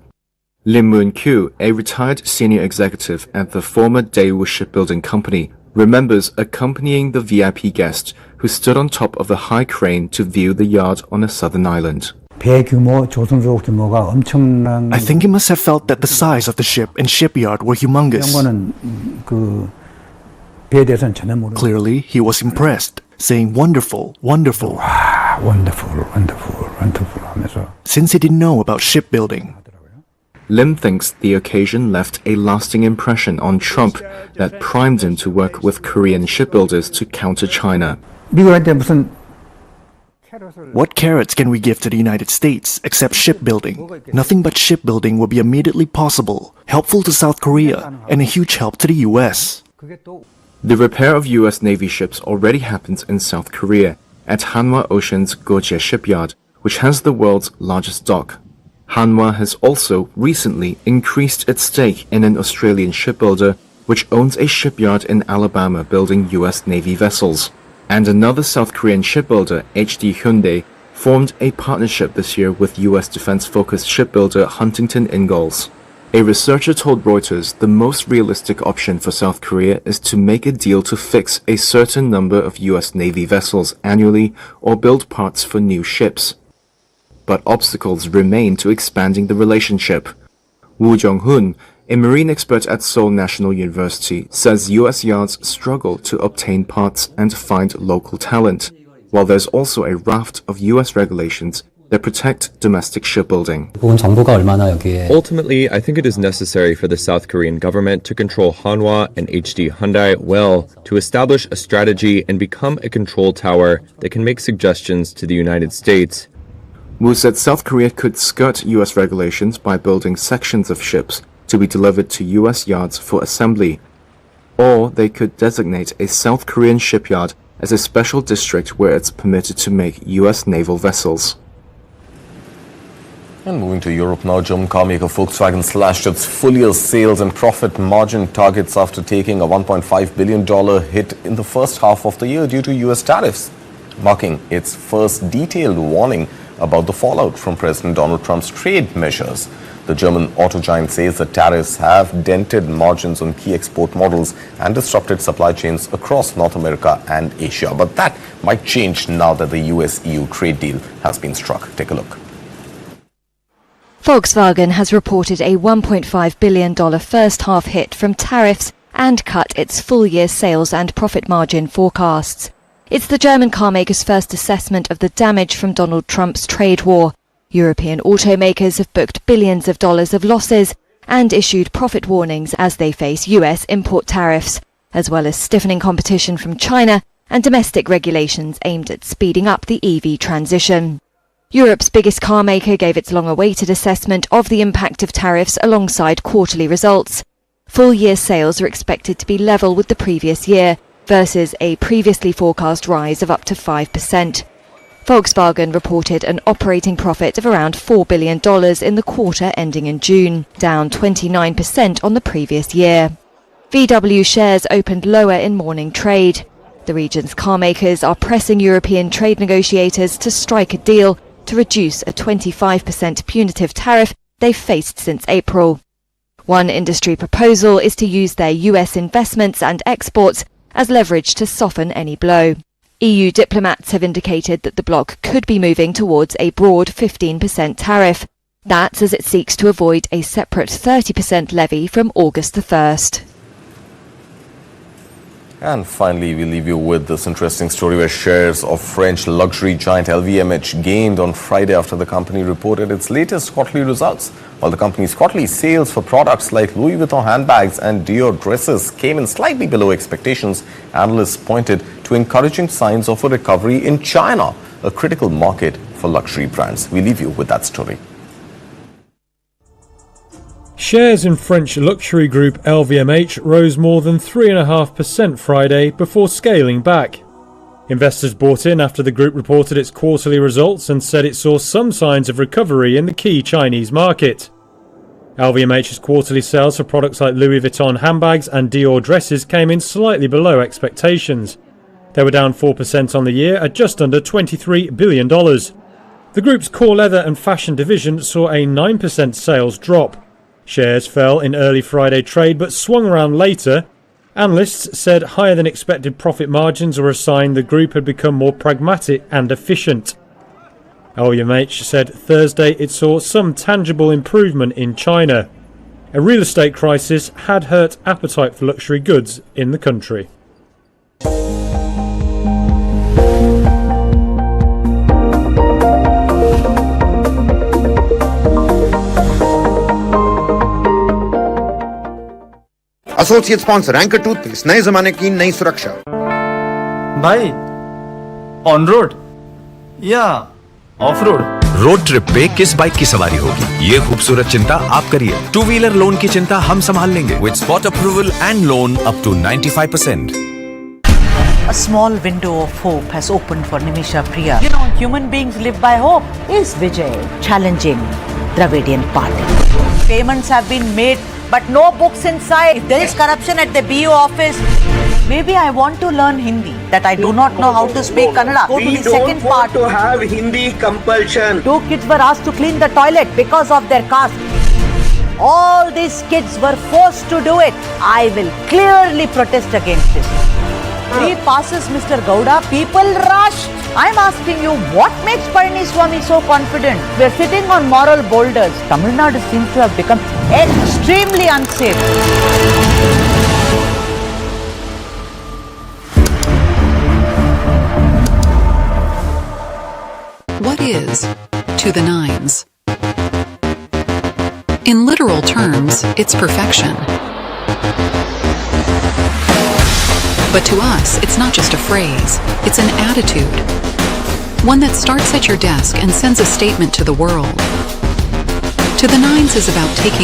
[SPEAKER 1] Lim Moon-kyu, a retired senior executive at the former Daewoo Shipbuilding Company, remembers accompanying the VIP guest who stood on top of the high crane to view the yard on a southern island.
[SPEAKER 4] I think he must have felt that the size of the ship and shipyard were humongous. Clearly, he was impressed, saying wonderful, wonderful. Since he didn't know about shipbuilding.
[SPEAKER 1] Lim thinks the occasion left a lasting impression on Trump that primed him to work with Korean shipbuilders to counter China.
[SPEAKER 4] What carrots can we give to the United States except shipbuilding? Nothing but shipbuilding will be immediately possible, helpful to South Korea, and a huge help to the US.
[SPEAKER 1] The repair of US Navy ships already happens in South Korea at Hanwha Ocean's Goje shipyard, which has the world's largest dock. Hanwha has also recently increased its stake in an Australian shipbuilder which owns a shipyard in Alabama building US Navy vessels. And another South Korean shipbuilder, HD Hyundai, formed a partnership this year with US defense-focused shipbuilder Huntington Ingalls. A researcher told Reuters the most realistic option for South Korea is to make a deal to fix a certain number of US Navy vessels annually or build parts for new ships. But obstacles remain to expanding the relationship. Woo Jong-hoon, a marine expert at Seoul National University, says US yards struggle to obtain parts and find local talent, while there's also a raft of US regulations that protect domestic shipbuilding.
[SPEAKER 22] Ultimately, I think it is necessary for the South Korean government to control Hanwha and HD Hyundai well, to establish a strategy and become a control tower that can make suggestions to the United States.
[SPEAKER 1] Wu said South Korea could skirt US regulations by building sections of ships to be delivered to US yards for assembly, or they could designate a South Korean shipyard as a special district where it's permitted to make US naval vessels.
[SPEAKER 2] And moving to Europe now, German carmaker Volkswagen slashed its full-year sales and profit margin targets after taking a $1.5 billion hit in the first half of the year due to US tariffs, marking its first detailed warning about the fallout from President Donald Trump's trade measures. The German auto giant says the tariffs have dented margins on key export models and disrupted supply chains across North America and Asia. But that might change now that the US-EU trade deal has been struck. Take a look.
[SPEAKER 16] Volkswagen has reported a $1.5 billion first-half hit from tariffs and cut its full-year sales and profit margin forecasts. It's the German carmaker's first assessment of the damage from Donald Trump's trade war. European automakers have booked billions of dollars of losses and issued profit warnings as they face US import tariffs, as well as stiffening competition from China and domestic regulations aimed at speeding up the EV transition. Europe's biggest carmaker gave its long-awaited assessment of the impact of tariffs alongside quarterly results. Full-year sales are expected to be level with the previous year, versus a previously forecast rise of up to 5%. Volkswagen reported an operating profit of around $4 billion in the quarter ending in June, down 29% on the previous year. VW shares opened lower in morning trade. The region's carmakers are pressing European trade negotiators to strike a deal to reduce a 25% punitive tariff they've faced since April. One industry proposal is to use their US investments and exports as leverage to soften any blow. EU diplomats have indicated that the bloc could be moving towards a broad 15% tariff. That's as it seeks to avoid a separate 30% levy from August the 1st.
[SPEAKER 2] And finally, we leave you with this interesting story where shares of French luxury giant LVMH gained on Friday after the company reported its latest quarterly results. While the company's quarterly sales for products like Louis Vuitton handbags and Dior dresses came in slightly below expectations, analysts pointed to encouraging signs of a recovery in China, a critical market for luxury brands. We leave you with that story.
[SPEAKER 23] Shares in French luxury group LVMH rose more than 3.5% Friday before scaling back. Investors bought in after the group reported its quarterly results and said it saw some signs of recovery in the key Chinese market. LVMH's quarterly sales for products like Louis Vuitton handbags and Dior dresses came in slightly below expectations. They were down 4% on the year at just under $23 billion. The group's core leather and fashion division saw a 9% sales drop. Shares fell in early Friday trade but swung around later. Analysts said higher than expected profit margins were a sign the group had become more pragmatic and efficient. LVMH said Thursday it saw some tangible improvement in China. A real estate crisis had hurt appetite for luxury goods in the country.
[SPEAKER 8] Associate sponsor anchor toothpaste नए जमाने की नई सुरक्षा
[SPEAKER 15] भाई on road या of road
[SPEAKER 10] road trip पे किस bike की सवारी होगी, ये खूबसूरत चिंता आप करिए। टू व्हीलर लोन की चिंता हम संभाल लेंगे with spot approval and loan up to 95%।
[SPEAKER 11] A small window of hope has opened for Nimisha Priya. You know, human beings live by hope. Is Vijay challenging Dravidian party? Payments have been made, but no books inside. If there is corruption at the BO office, maybe I want to learn Hindi, that I do not know how to speak Kannada. Go to the second part.
[SPEAKER 5] We don't want to have Hindi compulsion.
[SPEAKER 11] 2 kids were asked to clean the toilet because of their caste. All these kids were forced to do it. I will clearly protest against this. 3 passes, Mr. Gowda. People rushed. I'm asking you, what makes Palaniswamy so confident? We're sitting on moral boulders. Tamil Nadu seems to have become extremely unsafe.
[SPEAKER 7] What is to the nines? In literal terms, it's perfection. But to us, it's not just a phrase, it's an attitude. One that starts at your desk and sends a statement to the world. To the nines is about taking